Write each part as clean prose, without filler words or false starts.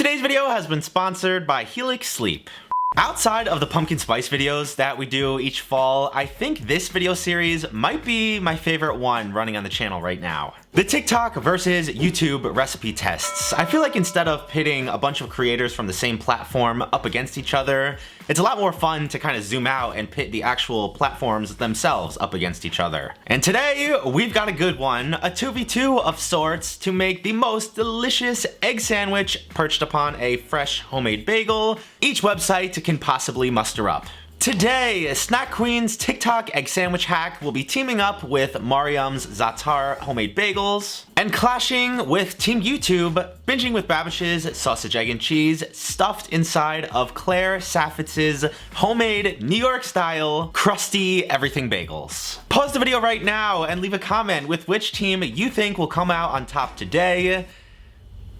Today's video has been sponsored by Helix Sleep. Outside of the pumpkin spice videos that we do each fall, I think this video series might be my favorite one running on the channel right now. The TikTok versus YouTube recipe tests. I feel like instead of pitting a bunch of creators from the same platform up against each other, it's a lot more fun to kind of zoom out and pit the actual platforms themselves up against each other. And today, we've got a good one, a 2v2 of sorts to make the most delicious egg sandwich perched upon a fresh homemade bagel each website can possibly muster up. Today, Snack Queen's TikTok egg sandwich hack will be teaming up with Mxrium's Za'atar homemade bagels, and clashing with Team YouTube, binging with Babish's sausage, egg, and cheese stuffed inside of Claire Saffitz's homemade New York style crusty everything bagels. Pause the video right now and leave a comment with which team you think will come out on top today.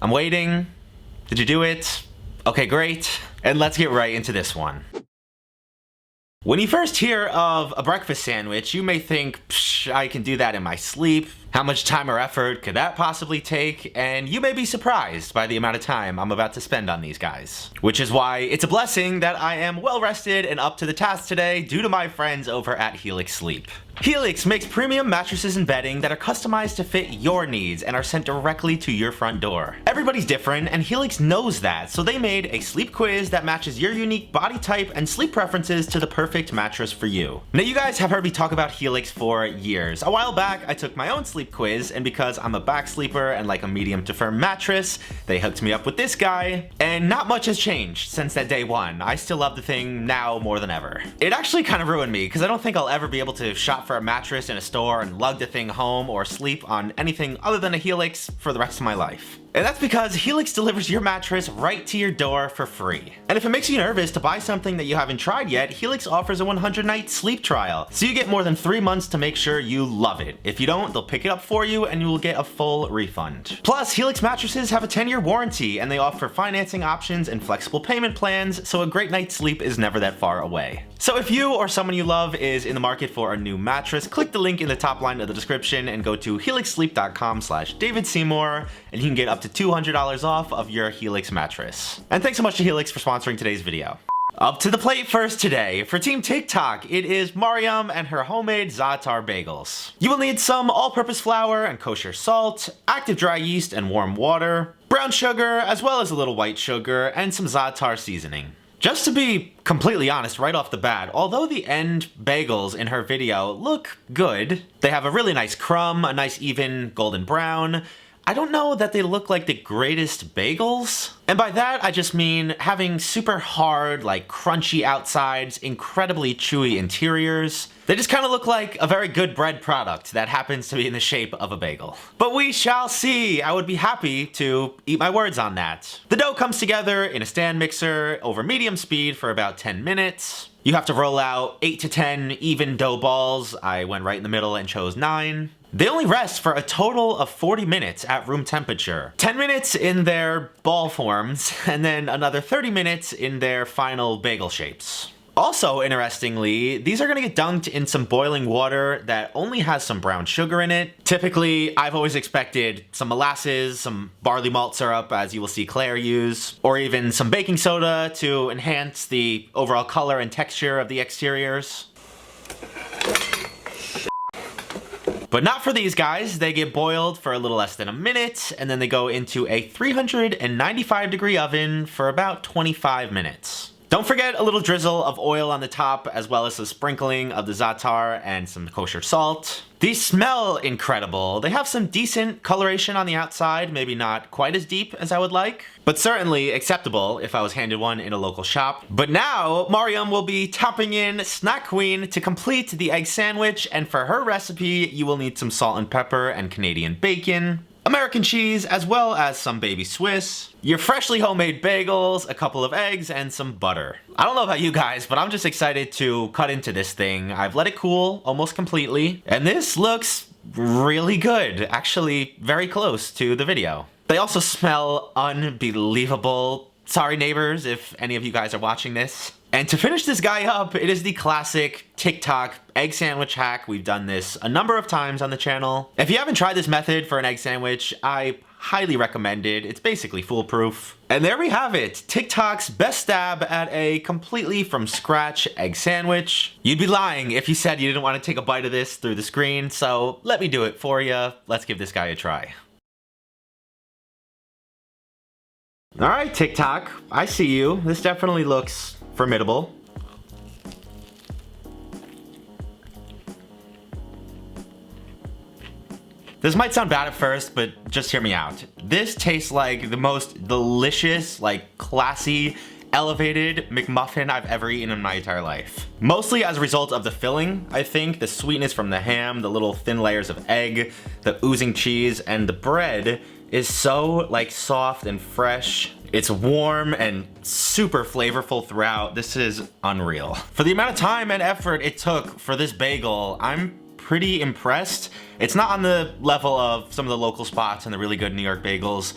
I'm waiting. Did you do it? Okay, great. And let's get right into this one. When you first hear of a breakfast sandwich, you may think, psh, I can do that in my sleep. How much time or effort could that possibly take? And you may be surprised by the amount of time I'm about to spend on these guys. Which is why it's a blessing that I am well rested and up to the task today due to my friends over at Helix Sleep. Helix makes premium mattresses and bedding that are customized to fit your needs and are sent directly to your front door. Everybody's different, and Helix knows that, so they made a sleep quiz that matches your unique body type and sleep preferences to the perfect mattress for you. Now, you guys have heard me talk about Helix for years. A while back, I took my own sleep quiz, and because I'm a back sleeper and like a medium to firm mattress, they hooked me up with this guy, and not much has changed since that day one. I still love the thing now more than ever. It actually kind of ruined me, because I don't think I'll ever be able to shop for a mattress in a store and lug the thing home or sleep on anything other than a Helix for the rest of my life. And that's because Helix delivers your mattress right to your door for free. And if it makes you nervous to buy something that you haven't tried yet, Helix offers a 100-night sleep trial. So you get more than 3 months to make sure you love it. If you don't, they'll pick it up for you and you will get a full refund. Plus, Helix mattresses have a 10-year warranty and they offer financing options and flexible payment plans, so a great night's sleep is never that far away. So if you or someone you love is in the market for a new mattress, click the link in the top line of the description and go to helixsleep.com/David Seymour and you can get up to $200 off of your Helix mattress. And thanks so much to Helix for sponsoring today's video. Up to the plate first today. For Team TikTok, it is Mxrium and her homemade Za'atar bagels. You will need some all-purpose flour and kosher salt, active dry yeast and warm water, brown sugar, as well as a little white sugar, and some Za'atar seasoning. Just to be completely honest right off the bat, although the end bagels in her video look good, they have a really nice crumb, a nice even golden brown, I don't know that they look like the greatest bagels. And by that, I just mean having super hard, like crunchy outsides, incredibly chewy interiors. They just kind of look like a very good bread product that happens to be in the shape of a bagel. But we shall see. I would be happy to eat my words on that. The dough comes together in a stand mixer over medium speed for about 10 minutes. You have to roll out 8 to 10 even dough balls. I went right in the middle and chose 9. They only rest for a total of 40 minutes at room temperature. 10 minutes in their ball forms, and then another 30 minutes in their final bagel shapes. Also, interestingly, these are gonna get dunked in some boiling water that only has some brown sugar in it. Typically, I've always expected some molasses, some barley malt syrup, as you will see Claire use, or even some baking soda to enhance the overall color and texture of the exteriors. But not for these guys. They get boiled for a little less than a minute, and then they go into a 395-degree oven for about 25 minutes. Don't forget a little drizzle of oil on the top, as well as a sprinkling of the Za'atar and some kosher salt. These smell incredible. They have some decent coloration on the outside, maybe not quite as deep as I would like, but certainly acceptable if I was handed one in a local shop. But now, Mxrium will be topping in Snack Queen to complete the egg sandwich, and for her recipe, you will need some salt and pepper and Canadian bacon, American cheese, as well as some baby Swiss, your freshly homemade bagels, a couple of eggs, and some butter. I don't know about you guys, but I'm just excited to cut into this thing. I've let it cool almost completely, and this looks really good. Actually, very close to the video. They also smell unbelievable. Sorry neighbors if any of you guys are watching this. And to finish this guy up, it is the classic TikTok egg sandwich hack. We've done this a number of times on the channel. If you haven't tried this method for an egg sandwich, I highly recommend it. It's basically foolproof. And there we have it, TikTok's best stab at a completely from scratch egg sandwich. You'd be lying if you said you didn't want to take a bite of this through the screen, so let me do it for you. Let's give this guy a try. All right, TikTok, I see you. This definitely looks formidable. This might sound bad at first, but just hear me out. This tastes like the most delicious, like classy, elevated McMuffin I've ever eaten in my entire life. Mostly as a result of the filling, I think, the sweetness from the ham, the little thin layers of egg, the oozing cheese, and the bread is so like soft and fresh. It's warm and super flavorful throughout. This is unreal. For the amount of time and effort it took for this bagel, I'm pretty impressed. It's not on the level of some of the local spots and the really good New York bagels.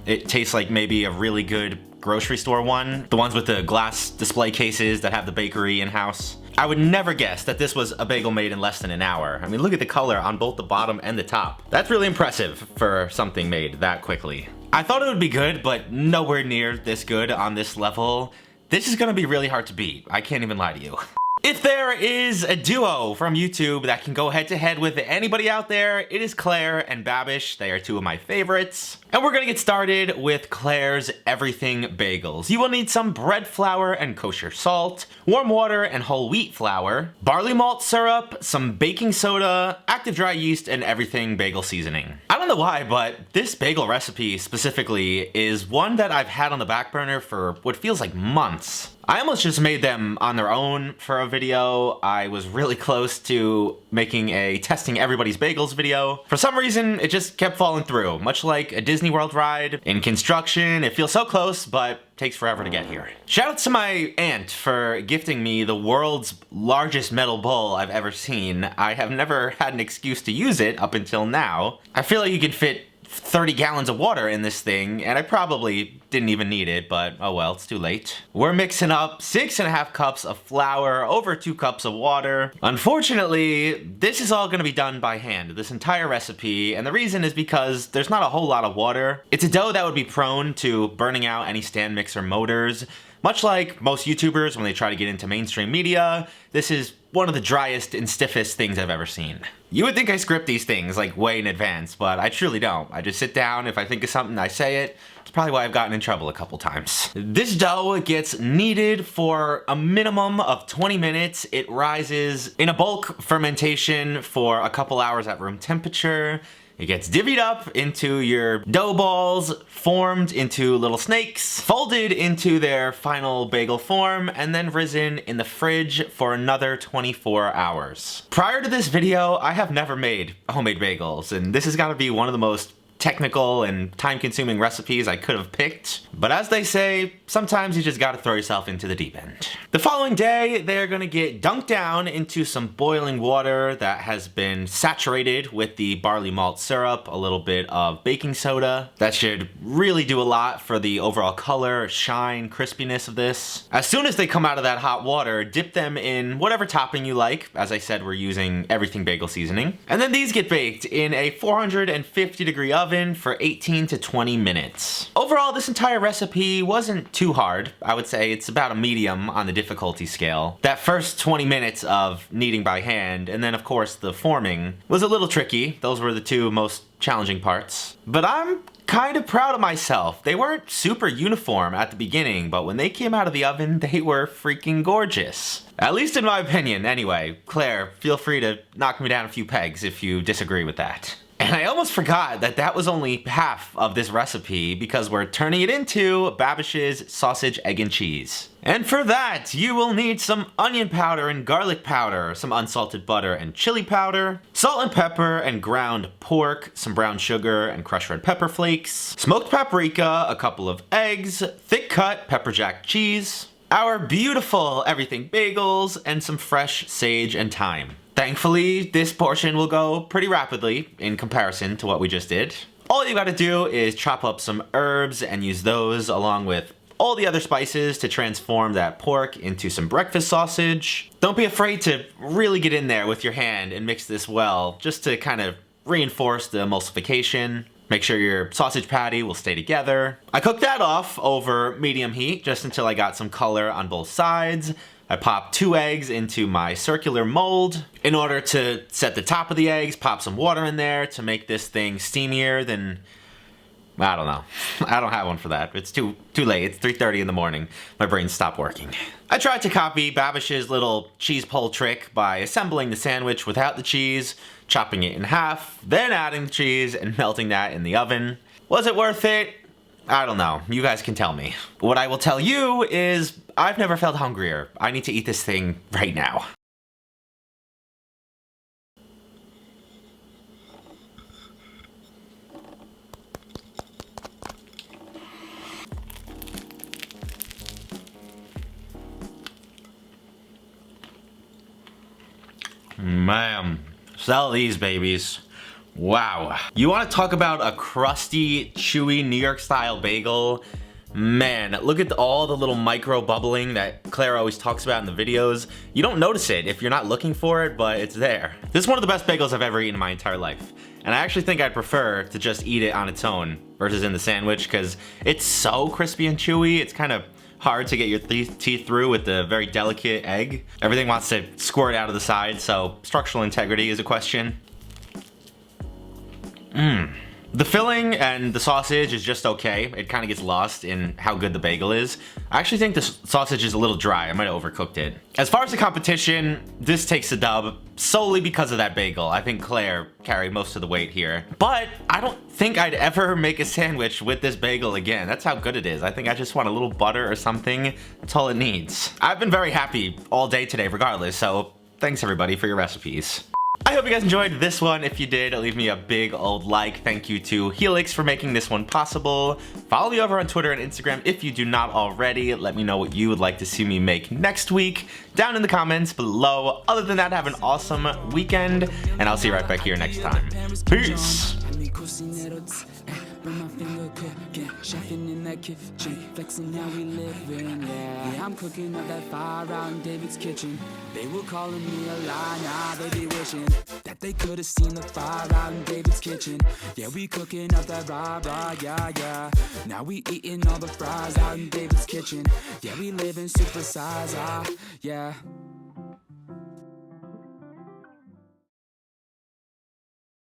It tastes like maybe a really good grocery store one. The ones with the glass display cases that have the bakery in-house. I would never guess that this was a bagel made in less than an hour. I mean, look at the color on both the bottom and the top. That's really impressive for something made that quickly. I thought it would be good, but nowhere near this good on this level. This is gonna be really hard to beat. I can't even lie to you. If there is a duo from YouTube that can go head to head with anybody out there, it is Claire and Babish. They are two of my favorites. And we're gonna get started with Claire's Everything Bagels. You will need some bread flour and kosher salt, warm water and whole wheat flour, barley malt syrup, some baking soda, active dry yeast, and everything bagel seasoning. I don't know why, but this bagel recipe specifically is one that I've had on the back burner for what feels like months. I almost just made them on their own for a video. I was really close to making a testing everybody's bagels video. For some reason, it just kept falling through, much like a Disney World ride in construction. It feels so close, but takes forever to get here. Shout out to my aunt for gifting me the world's largest metal bowl I've ever seen. I have never had an excuse to use it up until now. I feel like you could fit 30 gallons of water in this thing, and I probably didn't even need it, but oh well, it's too late. We're mixing up 6.5 cups of flour over 2 cups of water. Unfortunately, this is all gonna be done by hand, this entire recipe, and the reason is because there's not a whole lot of water. It's a dough that would be prone to burning out any stand mixer motors. Much like most YouTubers when they try to get into mainstream media, this is one of the driest and stiffest things I've ever seen. You would think I script these things like way in advance, but I truly don't. I just sit down, if I think of something, I say it. It's probably why I've gotten in trouble a couple times. This dough gets kneaded for a minimum of 20 minutes. It rises in a bulk fermentation for a couple hours at room temperature. It gets divvied up into your dough balls, formed into little snakes, folded into their final bagel form, and then risen in the fridge for another 24 hours. Prior to this video, I have never made homemade bagels, and this has got to be one of the most technical and time-consuming recipes I could have picked. But as they say, sometimes you just gotta throw yourself into the deep end. The following day, they're gonna get dunked down into some boiling water that has been saturated with the barley malt syrup, a little bit of baking soda. That should really do a lot for the overall color, shine, crispiness of this. As soon as they come out of that hot water, dip them in whatever topping you like. As I said, we're using everything bagel seasoning. And then these get baked in a 450-degree oven for 18 to 20 minutes. Overall, this entire recipe wasn't too hard. I would say it's about a medium on the difficulty scale. That first 20 minutes of kneading by hand, and then of course the forming, was a little tricky. Those were the two most challenging parts. But I'm kind of proud of myself. They weren't super uniform at the beginning, but when they came out of the oven, they were freaking gorgeous. At least in my opinion, anyway. Claire, feel free to knock me down a few pegs if you disagree with that. And I almost forgot that that was only half of this recipe because we're turning it into Babish's sausage, egg, and cheese. And for that, you will need some onion powder and garlic powder, some unsalted butter and chili powder, salt and pepper and ground pork, some brown sugar and crushed red pepper flakes, smoked paprika, a couple of eggs, thick cut pepper jack cheese, our beautiful everything bagels, and some fresh sage and thyme. Thankfully, this portion will go pretty rapidly in comparison to what we just did. All you gotta do is chop up some herbs and use those along with all the other spices to transform that pork into some breakfast sausage. Don't be afraid to really get in there with your hand and mix this well, just to kind of reinforce the emulsification. Make sure your sausage patty will stay together. I cooked that off over medium heat just until I got some color on both sides. I popped 2 eggs into my circular mold. In order to set the top of the eggs, pop some water in there to make this thing steamier than, I don't know. I don't have one for that. It's too late. It's 3:30 in the morning. My brain stopped working. I tried to copy Babish's little cheese pull trick by assembling the sandwich without the cheese, chopping it in half, then adding the cheese and melting that in the oven. Was it worth it? I don't know. You guys can tell me. What I will tell you is I've never felt hungrier. I need to eat this thing right now. Man, sell these babies. Wow. You want to talk about a crusty, chewy New York style bagel? Man, look at all the little micro bubbling that Claire always talks about in the videos. You don't notice it if you're not looking for it, but it's there. This is one of the best bagels I've ever eaten in my entire life. And I actually think I'd prefer to just eat it on its own versus in the sandwich because it's so crispy and chewy. It's kind of hard to get your teeth through with the very delicate egg. Everything wants to squirt out of the side, so structural integrity is a question. The filling and the sausage is just okay. It kind of gets lost in how good the bagel is. I actually think the sausage is a little dry. I might have overcooked it. As far as the competition, this takes the dub solely because of that bagel. I think Claire carried most of the weight here. But I don't think I'd ever make a sandwich with this bagel again. That's how good it is. I think I just want a little butter or something. That's all it needs. I've been very happy all day today regardless, so thanks everybody for your recipes. I hope you guys enjoyed this one. If you did, leave me a big old like. Thank you to Helix for making this one possible. Follow me over on Twitter and Instagram if you do not already. Let me know what you would like to see me make next week down in the comments below. Other than that, have an awesome weekend, and I'll see you right back here next time. Peace! Burn my finger cooking, chefing in that kitchen, flexing how we living, yeah. Yeah, I'm cooking up that fire out in David's kitchen. They were calling me a lie, now they be wishing that they could have seen the fire out in David's kitchen. Yeah, we cooking up that rah, yeah, yeah. Now we eating all the fries out in David's kitchen. Yeah, we living super size, yeah.